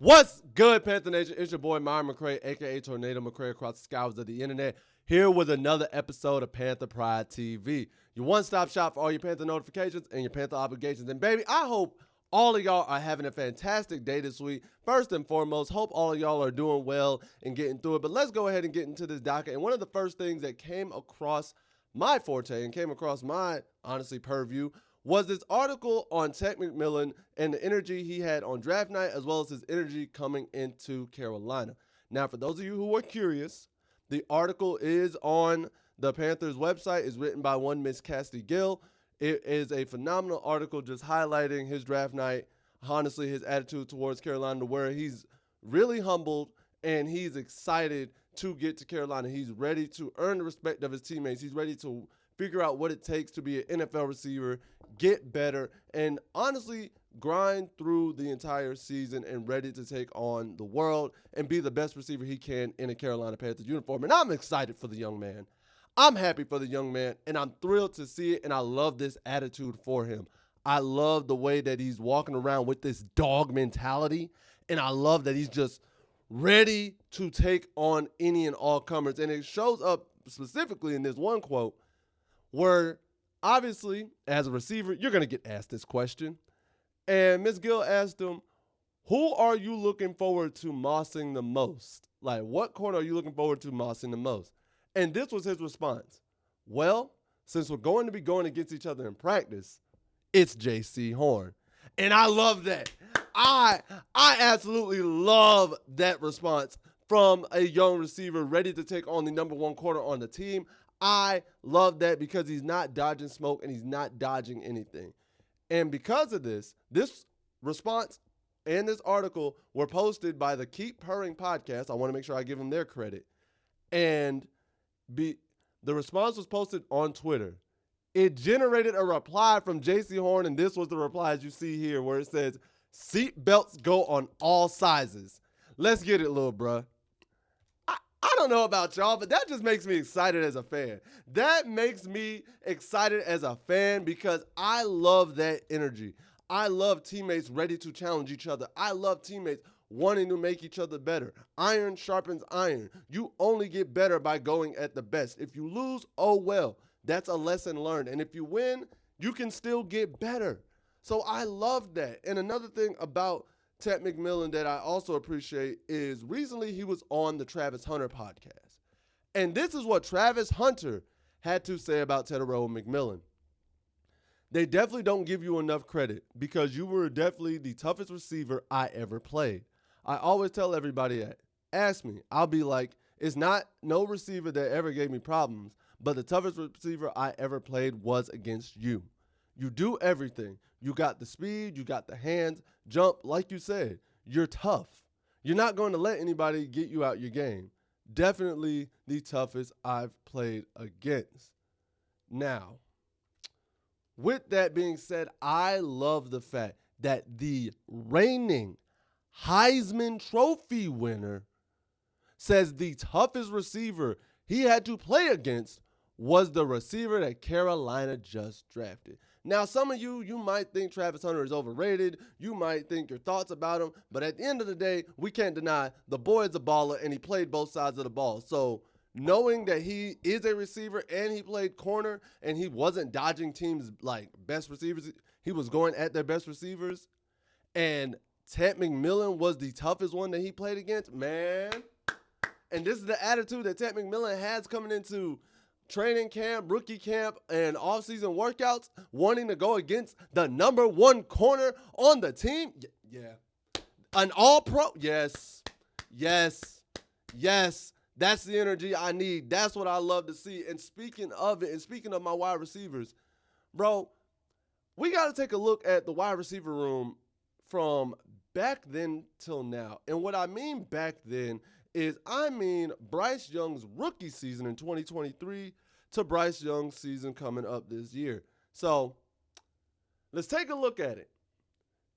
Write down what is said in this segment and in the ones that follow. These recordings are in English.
What's good, Panther Nation? It's your boy, Myron McRae, a.k.a. Tornado McRae across the skies of the internet, here with another episode of Panther Pride TV, your one-stop shop for all your Panther notifications and your Panther obligations. And, baby, I hope all of y'all are having a fantastic day this week. First and foremost, hope all of y'all are doing well and getting through it. But let's go ahead and get into this docket. And one of the first things that came across my forte and came across my, honestly, purview was this article on Ted McMillan and the energy he had on draft night, as well as his energy coming into Carolina. Now, for those of you who are curious, the article is on the Panthers website. It's written by one Miss Cassidy Gill. It is a phenomenal article just highlighting his draft night, honestly, his attitude towards Carolina, to where he's really humbled and he's excited to get to Carolina. He's ready to earn the respect of his teammates. He's ready to figure out what it takes to be an NFL receiver, get better, and honestly grind through the entire season and ready to take on the world and be the best receiver he can in a Carolina Panthers uniform. And I'm excited for the young man. I'm happy for the young man, and I'm thrilled to see it, and I love this attitude for him. I love the way that he's walking around with this dog mentality, and I love that he's just ready to take on any and all comers. And it shows up specifically in this one quote where, obviously, as a receiver, you're going to get asked this question. And Ms. Gill asked him, who are you looking forward to mossing the most? Like, what corner are you looking forward to mossing the most? And this was his response. Well, since we're going to be going against each other in practice, it's J.C. Horn. And I love that. I absolutely love that response from a young receiver ready to take on the number one corner on the team. I love that because he's not dodging smoke and he's not dodging anything. And because of this response and this article were posted by the Keep Purring podcast. I want to make sure I give them their credit. And the response was posted on Twitter. It generated a reply from J.C. Horn, and this was the reply as you see here, where it says, seat belts go on all sizes. Let's get it, little bruh. I don't know about y'all, but that just makes me excited as a fan. That makes me excited as a fan because I love that energy. I love teammates ready to challenge each other. I love teammates wanting to make each other better. Iron sharpens iron. You only get better by going at the best. If you lose, oh well. That's a lesson learned. And if you win, you can still get better. So I love that. And another thing about Ted McMillan that I also appreciate is recently he was on the Travis Hunter podcast. And this is what Travis Hunter had to say about Tedero McMillan. They definitely don't give you enough credit because you were definitely the toughest receiver I ever played. I always tell everybody that. Ask me. I'll be like, it's not no receiver that ever gave me problems, but the toughest receiver I ever played was against you. You do everything. You got the speed. You got the hands. Jump, like you said. You're tough. You're not going to let anybody get you out your game. Definitely the toughest I've played against. Now, with that being said, I love the fact that the reigning Heisman Trophy winner says the toughest receiver he had to play against was the receiver that Carolina just drafted. Now, some of you might think Travis Hunter is overrated. You might think your thoughts about him. But at the end of the day, we can't deny the boy is a baller, and he played both sides of the ball. So knowing that he is a receiver and he played corner and he wasn't dodging teams like best receivers, he was going at their best receivers, and Ted McMillan was the toughest one that he played against, man. And this is the attitude that Ted McMillan has coming into training camp, rookie camp, and offseason workouts, wanting to go against the number one corner on the team. Yeah. An all-pro? Yes. That's the energy I need. That's what I love to see. And speaking of it, and speaking of my wide receivers, bro, we got to take a look at the wide receiver room from back then till now. And what I mean back then is Bryce Young's rookie season in 2023 to Bryce Young's season coming up this year. So let's take a look at it.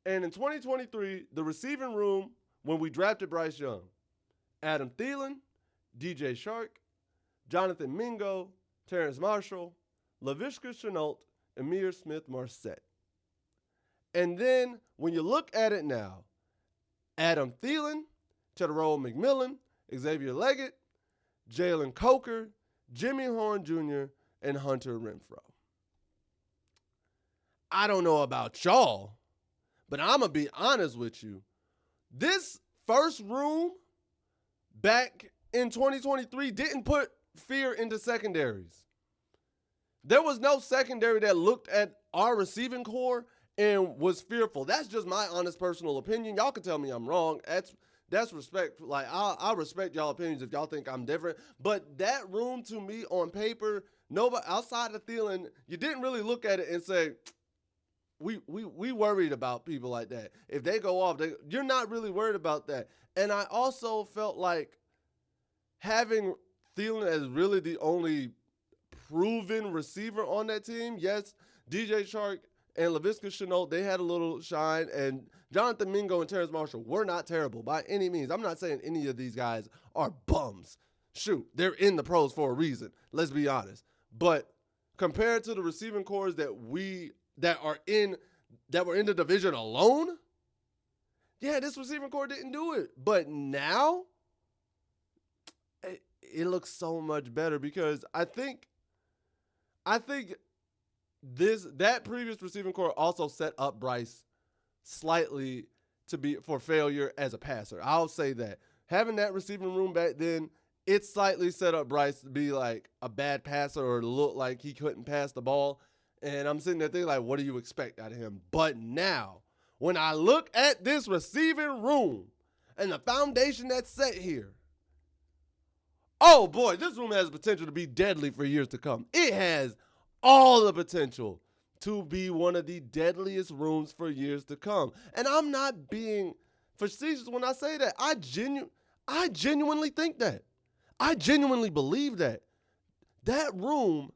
And in 2023, the receiving room, when we drafted Bryce Young, Adam Thielen, DJ Shark, Jonathan Mingo, Terrence Marshall, Laviska Shenault, Amir Smith-Marset. And then when you look at it now, Adam Thielen, Tedero McMillan, Xavier Leggett, Jalen Coker, Jimmy Horn Jr., and Hunter Renfrow. I don't know about y'all, but I'm going to be honest with you. This first room back in 2023 didn't put fear into secondaries. There was no secondary that looked at our receiving core and was fearful. That's just my honest personal opinion. Y'all can tell me I'm wrong. That's respect. Like, I respect y'all opinions if y'all think I'm different. But that room, to me, on paper, nobody outside of Thielen, you didn't really look at it and say, we worried about people like that. If they go off, you're not really worried about that. And I also felt like having Thielen as really the only proven receiver on that team. Yes, DJ Chark and Laviska Shenault, they had a little shine, and Jonathan Mingo and Terrence Marshall were not terrible by any means. I'm not saying any of these guys are bums. Shoot, they're in the pros for a reason. Let's be honest. But compared to the receiving cores that were in the division alone, yeah, this receiving core didn't do it. But now it looks so much better because I think that previous receiving core also set up Bryce slightly for failure as a passer. I'll say that. Having that receiving room back then, it slightly set up Bryce to be like a bad passer or to look like he couldn't pass the ball. And I'm sitting there thinking, like, what do you expect out of him? But now, when I look at this receiving room and the foundation that's set here, oh boy, this room has potential to be deadly for years to come. It has all the potential to be one of the deadliest rooms for years to come. And I'm not being facetious when I say that. I genuinely think that. I genuinely believe that. That room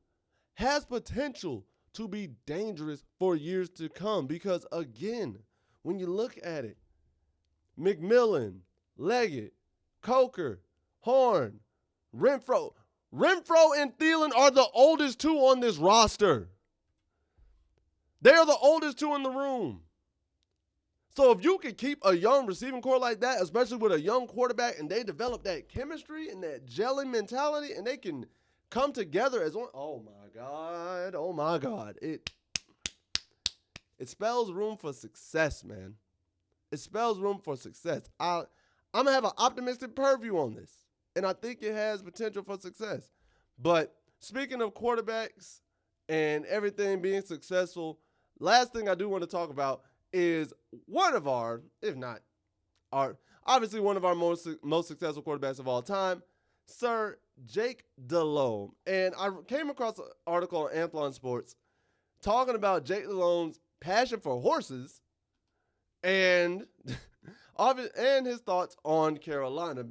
has potential to be dangerous for years to come because, again, when you look at it, McMillan, Leggett, Coker, Horn, Renfrow and Thielen are the oldest two on this roster. They are the oldest two in the room. So if you can keep a young receiving core like that, especially with a young quarterback, and they develop that chemistry and that gelling mentality, and they can come together as one, oh my God. It spells room for success, man. It spells room for success. I'm going to have an optimistic purview on this. And I think it has potential for success. But speaking of quarterbacks and everything being successful, last thing I do want to talk about is one of our, if not our, obviously one of our most successful quarterbacks of all time, Sir Jake Delhomme. And I came across an article on Athlon Sports talking about Jake Delhomme's passion for horses and his thoughts on Carolina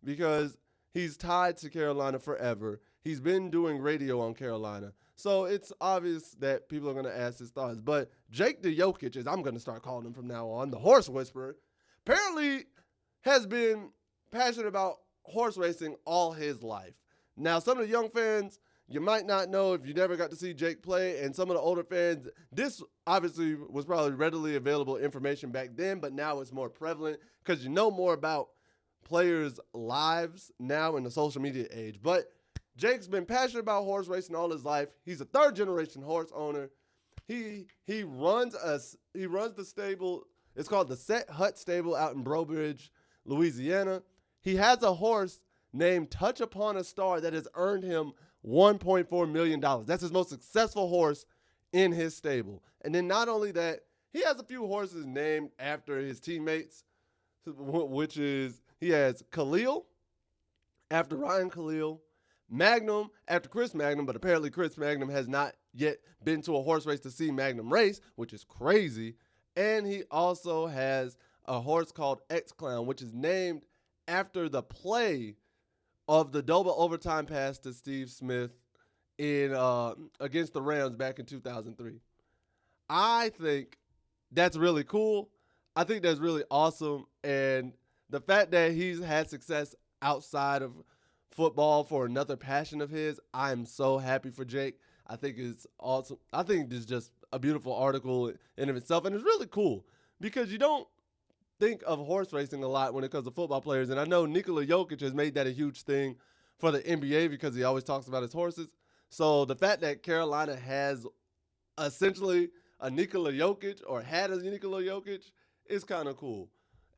because he's tied to Carolina forever. He's been doing radio on Carolina. So it's obvious that people are going to ask his thoughts. But Jake the Jokic, as I'm going to start calling him from now on, the horse whisperer, apparently has been passionate about horse racing all his life. Now, some of the young fans, you might not know if you never got to see Jake play, and some of the older fans, this obviously was probably readily available information back then, but now it's more prevalent because you know more about players' lives now in the social media age. But Jake's been passionate about horse racing all his life. He's a third-generation horse owner. He runs the stable. It's called the Set Hut Stable out in Brobridge, Louisiana. He has a horse named Touch Upon a Star that has earned him $1.4 million. That's his most successful horse in his stable. And then not only that, he has a few horses named after his teammates, which is he has Khalil after Ryan Khalil, Magnum after Chris Magnum, but apparently Chris Magnum has not yet been to a horse race to see Magnum race, which is crazy. And he also has a horse called X-Clown, which is named after the play of the double overtime pass to Steve Smith in against the Rams back in 2003. I think that's really cool. I think that's really awesome. And the fact that he's had success outside of football for another passion of his, I'm so happy for Jake. I think it's awesome. I think it's just a beautiful article in of itself. And it's really cool because you don't think of horse racing a lot when it comes to football players. And I know Nikola Jokic has made that a huge thing for the NBA because he always talks about his horses. So the fact that Carolina has essentially a Nikola Jokic or had a Nikola Jokic is kind of cool.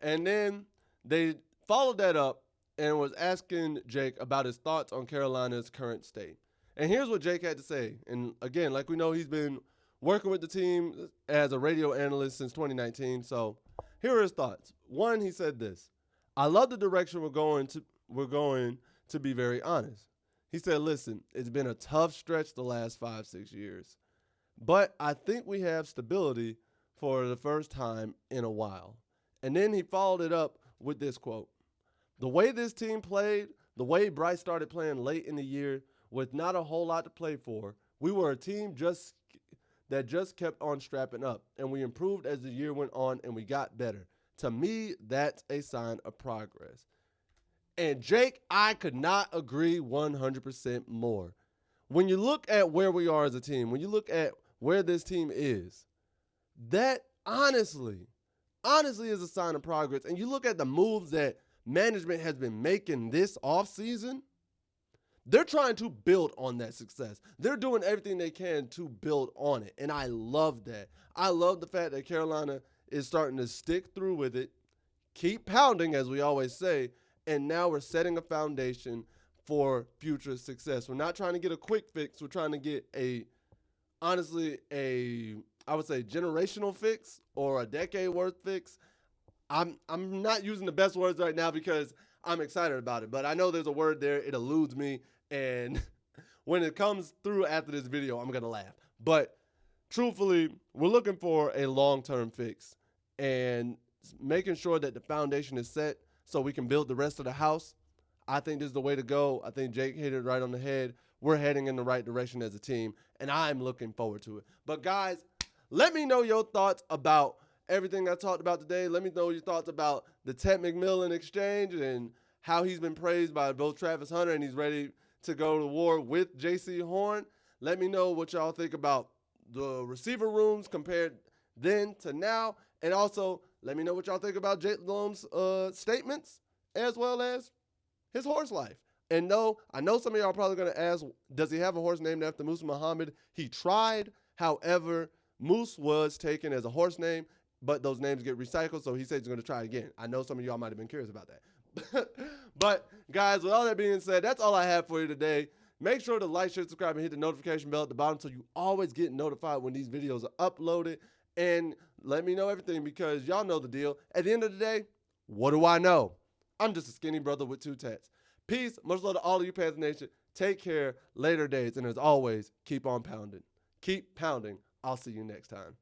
And then they followed that up and was asking Jake about his thoughts on Carolina's current state. And here's what Jake had to say. And again, like we know, he's been working with the team as a radio analyst since 2019. So here are his thoughts. One, he said this: I love the direction we're going to be very honest. He said, listen, it's been a tough stretch the last 5-6 years, but I think we have stability for the first time in a while. And then he followed it up with this quote: the way this team played, the way Bryce started playing late in the year with not a whole lot to play for, we were a team that just kept on strapping up, and we improved as the year went on, and we got better. To me, that's a sign of progress. And Jake, I could not agree 100% more. When you look at where we are as a team, when you look at where this team is, that honestly is a sign of progress. And you look at the moves that management has been making this offseason, they're trying to build on that success. They're doing everything they can to build on it. And I love that. I love the fact that Carolina is starting to stick through with it, keep pounding, as we always say, and now we're setting a foundation for future success. We're not trying to get a quick fix. We're trying to get I would say, generational fix or a decade worth fix. I'm not using the best words right now because I'm excited about it, but I know there's a word there. It eludes me, and when it comes through after this video, I'm going to laugh. But truthfully, we're looking for a long-term fix and making sure that the foundation is set so we can build the rest of the house. I think this is the way to go. I think Jake hit it right on the head. We're heading in the right direction as a team, and I'm looking forward to it. But guys, let me know your thoughts about everything I talked about today. Let me know your thoughts about the Ted McMillan exchange and how he's been praised by both Travis Hunter and he's ready to go to war with J.C. Horn. Let me know what y'all think about the receiver rooms compared then to now. And also, let me know what y'all think about Delhomme's statements as well as his horse life. And no, I know some of y'all are probably going to ask, does he have a horse named after Musa Muhammad? He tried. However, Moose was taken as a horse name, but those names get recycled, so he said he's going to try again. I know some of y'all might have been curious about that. But, guys, with all that being said, that's all I have for you today. Make sure to like, share, subscribe, and hit the notification bell at the bottom so you always get notified when these videos are uploaded. And let me know everything because y'all know the deal. At the end of the day, what do I know? I'm just a skinny brother with 2 tats. Peace. Much love to all of you, Panther Nation. Take care. Later days. And as always, keep on pounding. Keep pounding. I'll see you next time.